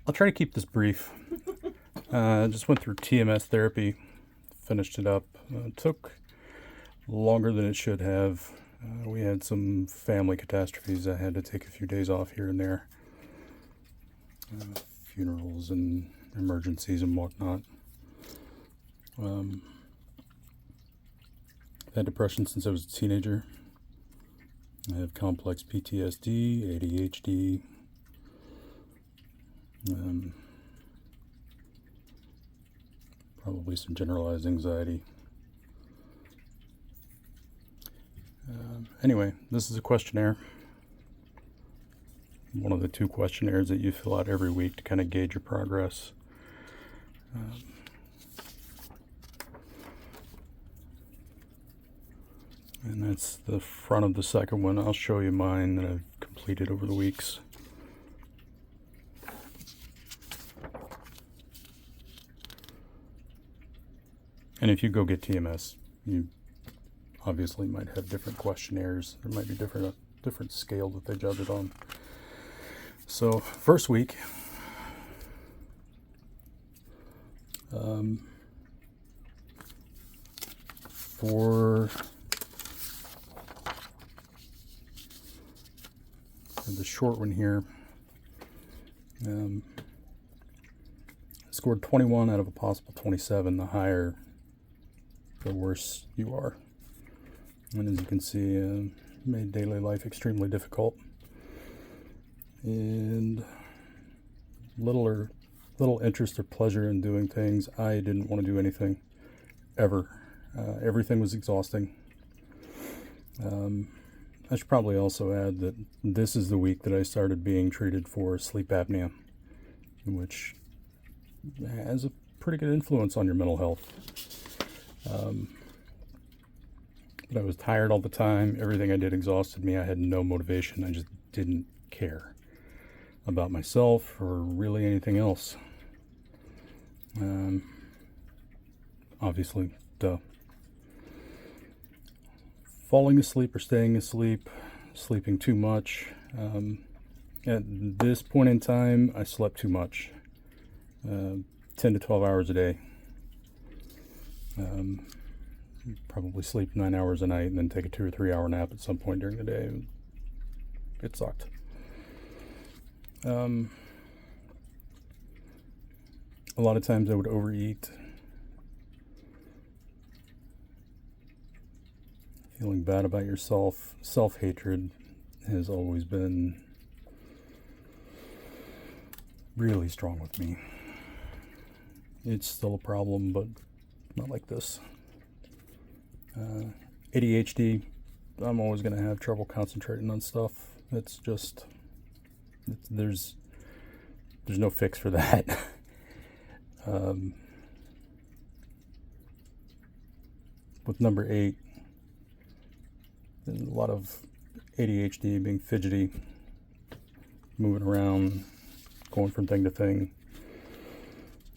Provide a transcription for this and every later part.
I'll try to keep this brief. Just went through TMS therapy, finished it up. It took longer than it should have. We had some family catastrophes. I had to take a few days off here and there. Funerals and emergencies and whatnot. I've had depression since I was a teenager. I have complex PTSD, ADHD, probably some generalized anxiety. Anyway, this is a questionnaire. One of the 2 questionnaires that you fill out every week to kind of gauge your progress. And that's the front of the second one. I'll show you mine that I've completed over the weeks. And if you go get TMS, you obviously might have different questionnaires. There might be different scale that they judge it on. So, first week, for the short one here, scored 21 out of a possible 27. The higher, the worse you are. And as you can see, made daily life extremely difficult. And little interest or pleasure in doing things. I didn't want to do anything, ever. Everything was exhausting. I should probably also add that this is the week that I started being treated for sleep apnea, which has a pretty good influence on your mental health. But I was tired all the time. Everything I did exhausted me. I had no motivation. I just didn't care about myself or really anything else. Obviously, duh. Falling asleep or staying asleep, sleeping too much. At this point in time, I slept too much. 10 to 12 hours a day. Probably sleep 9 hours a night and then take a 2 or 3 hour nap at some point during the day. It sucked. A lot of times I would overeat. Feeling bad about yourself. Self-hatred has always been really strong with me. It's still a problem, but not like this. ADHD, I'm always going to have trouble concentrating on stuff. It's just, there's no fix for that. With number 8, there's a lot of ADHD, being fidgety, moving around, going from thing to thing.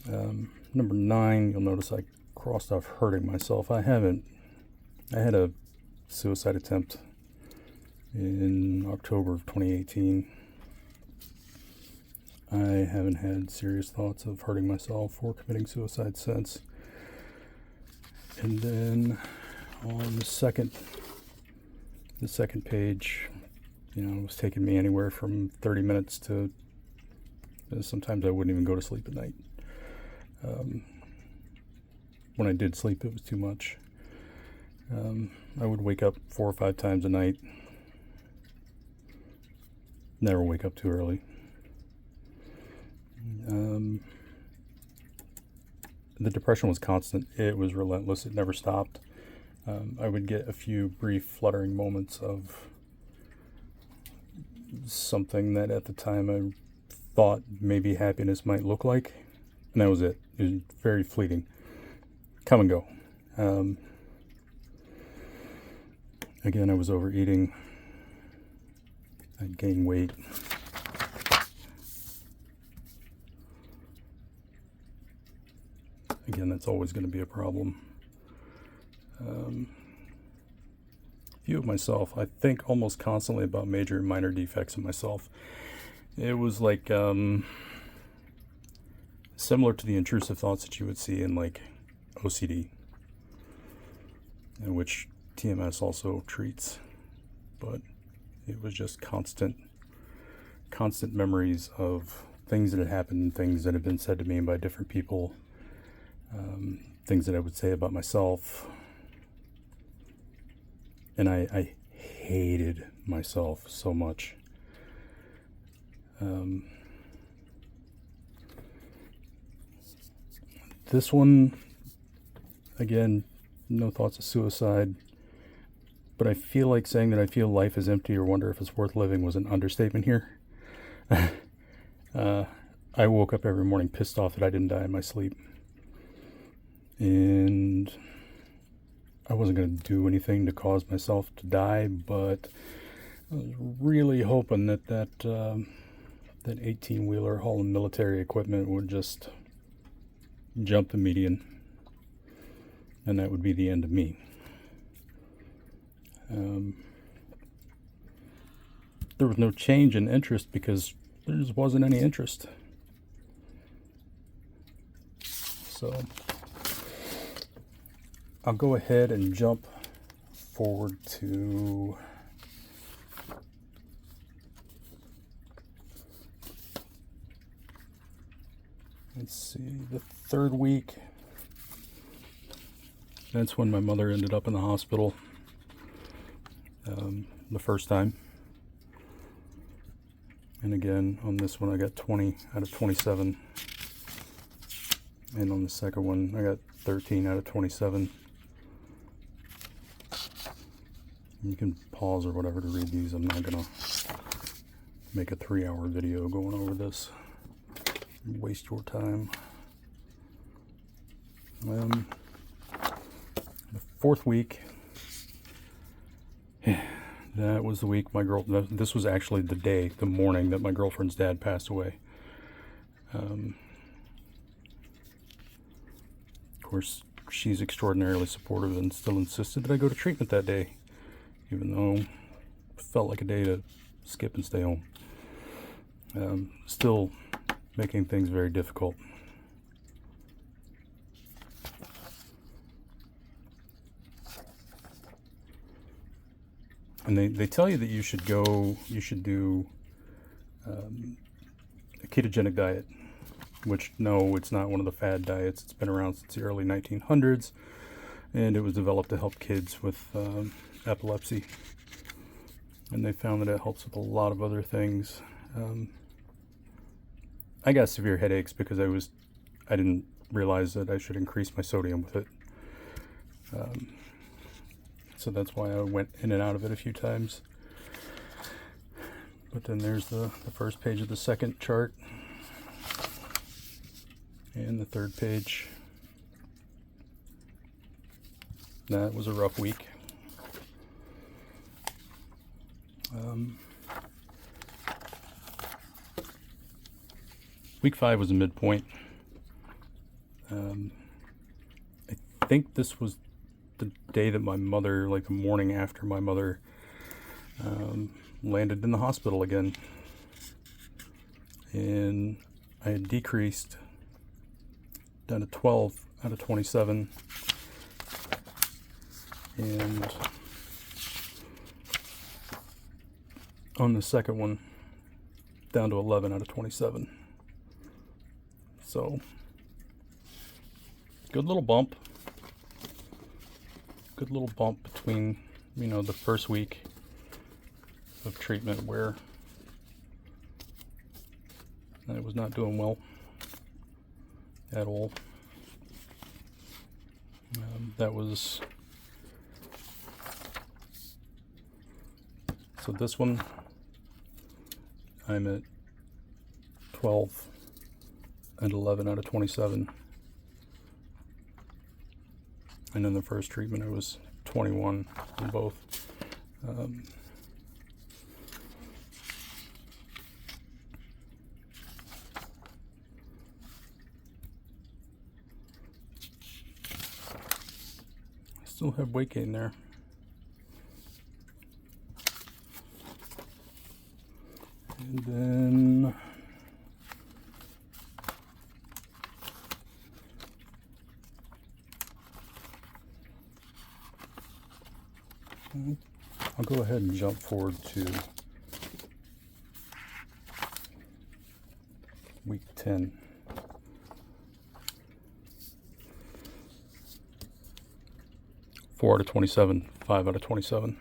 Number 9, you'll notice I crossed off hurting myself. I haven't. I had a suicide attempt in October of 2018. I haven't had serious thoughts of hurting myself or committing suicide since. And then on the second page, it was taking me anywhere from 30 minutes to sometimes I wouldn't even go to sleep at night. When I did sleep, it was too much. I would wake up 4 or 5 times a night. Never wake up too early. The depression was constant. It was relentless. It never stopped. I would get a few brief fluttering moments of something that at the time I thought maybe happiness might look like, and that was it. It was very fleeting. Come and go. Again, I was overeating. I'd gain weight. Again, that's always going to be a problem. View of myself, I think almost constantly about major and minor defects in myself. It was like similar to the intrusive thoughts that you would see in like OCD, and which TMS also treats. But it was just constant memories of things that had happened, things that had been said to me by different people, things that I would say about myself. And I hated myself so much. This one, again, no thoughts of suicide, but I feel like saying that I feel life is empty or wonder if it's worth living was an understatement here. I woke up every morning pissed off that I didn't die in my sleep. And I wasn't going to do anything to cause myself to die, but I was really hoping that 18-wheeler hauling military equipment would just jump the median, and that would be the end of me. There was no change in interest because there just wasn't any interest. So I'll go ahead and jump forward to let's see, the third week. That's when my mother ended up in the hospital the first time. And again, on this one I got 20 out of 27. And on the second one I got 13 out of 27. You can pause or whatever to read these. I'm not gonna make a 3-hour video going over this. Waste your time. The fourth week, that was the week this was actually the morning that my girlfriend's dad passed away. Of course, she's extraordinarily supportive and still insisted that I go to treatment that day, even though it felt like a day to skip and stay home. Still making things very difficult. And they tell you that you should do a ketogenic diet, which, no, it's not one of the fad diets. It's been around since the early 1900s, and it was developed to help kids with epilepsy. And they found that it helps with a lot of other things. I got severe headaches because I didn't realize that I should increase my sodium with it. So that's why I went in and out of it a few times. But then there's the first page of the second chart. And the third page. That was a rough week. Week 5 was a midpoint. I think this was the day that my mother, like the morning after my mother landed in the hospital again. And I had decreased down to 12 out of 27. And on the second one, down to 11 out of 27. So, good little bump. Good little bump between, the first week of treatment where I was not doing well at all. So this one, I'm at 12 and 11 out of 27. And in the first treatment, it was 21 in both. Still have weight gain there. And then I'll go ahead and jump forward to week 10. Four out of 27, 5 out of 27.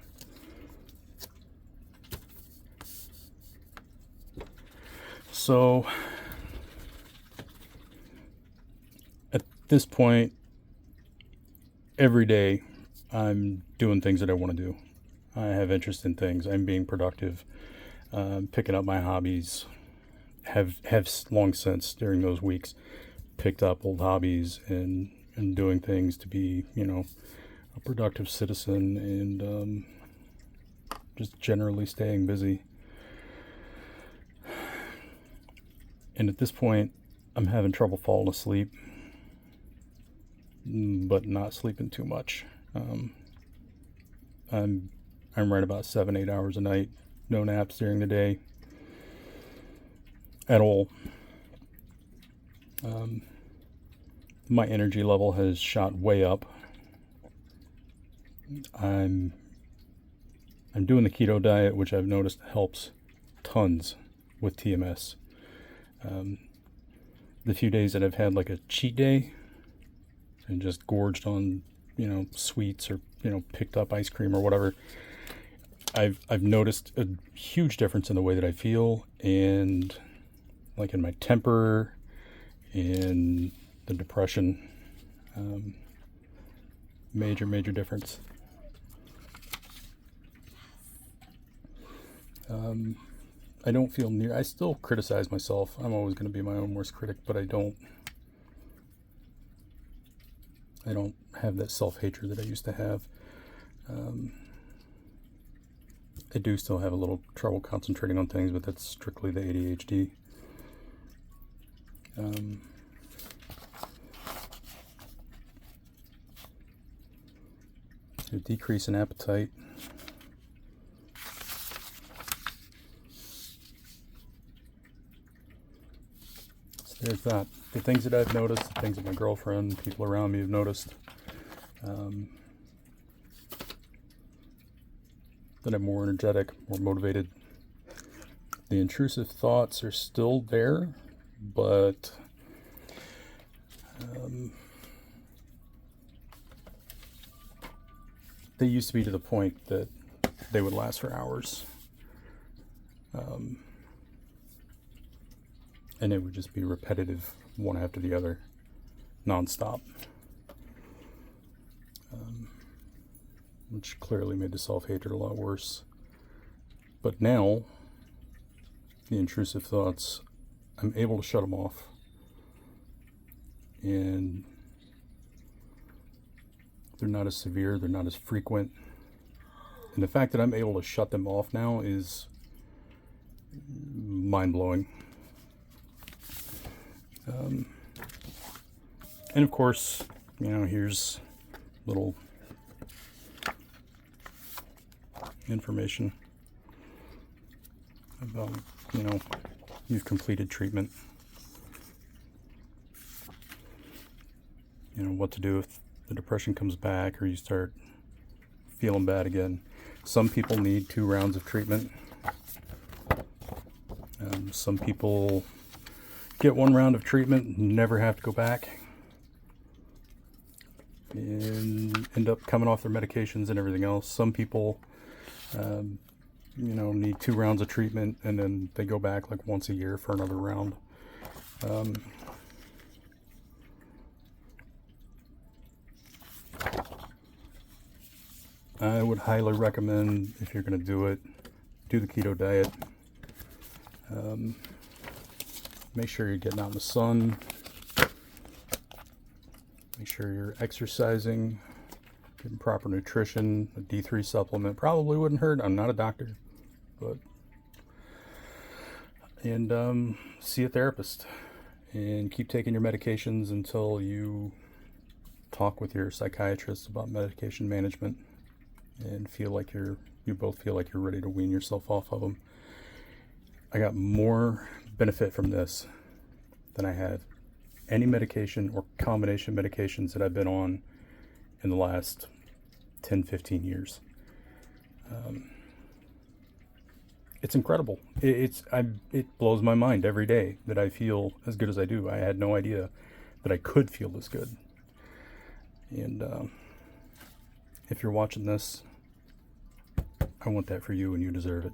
So at this point, every day I'm doing things that I want to do. I have interest in things. I'm being productive, picking up my hobbies. Have long since during those weeks picked up old hobbies and doing things to be, a productive citizen and just generally staying busy. And at this point, I'm having trouble falling asleep, but not sleeping too much. I'm right about 7-8 hours a night, no naps during the day at all. My energy level has shot way up. I'm doing the keto diet, which I've noticed helps tons with TMS. The few days that I've had like a cheat day and just gorged on, sweets or, picked up ice cream or whatever, I've noticed a huge difference in the way that I feel and like in my temper and the depression. Major difference. I don't feel I still criticize myself. I'm always going to be my own worst critic, but I don't have that self-hatred that I used to have. I do still have a little trouble concentrating on things, but that's strictly the ADHD. A decrease in appetite. So there's that. The things that I've noticed, the things that my girlfriend, people around me have noticed. That I'm more energetic, more motivated. The intrusive thoughts are still there, but they used to be to the point that they would last for hours. And it would just be repetitive, one after the other, nonstop. Which clearly made the self-hatred a lot worse. But now, the intrusive thoughts, I'm able to shut them off. And they're not as severe, they're not as frequent. And the fact that I'm able to shut them off now is mind-blowing. And of course, here's little information about, you've completed treatment. What to do if the depression comes back or you start feeling bad again. Some people need 2 rounds of treatment. Some people get 1 round of treatment, never have to go back, and end up coming off their medications and everything else. Some people, need 2 rounds of treatment and then they go back like once a year for another round. I would highly recommend, if you're going to do it, do the keto diet. Make sure you're getting out in the sun. Make sure you're exercising, getting proper nutrition. A D3 supplement probably wouldn't hurt. I'm not a doctor, but see a therapist and keep taking your medications until you talk with your psychiatrist about medication management and feel like you both feel like you're ready to wean yourself off of them. I got more benefit from this than I had any medication or combination medications that I've been on in the last 10-15 years. It's incredible. It blows my mind every day that I feel as good as I do. I had no idea that I could feel this good. And if you're watching this, I want that for you, and you deserve it.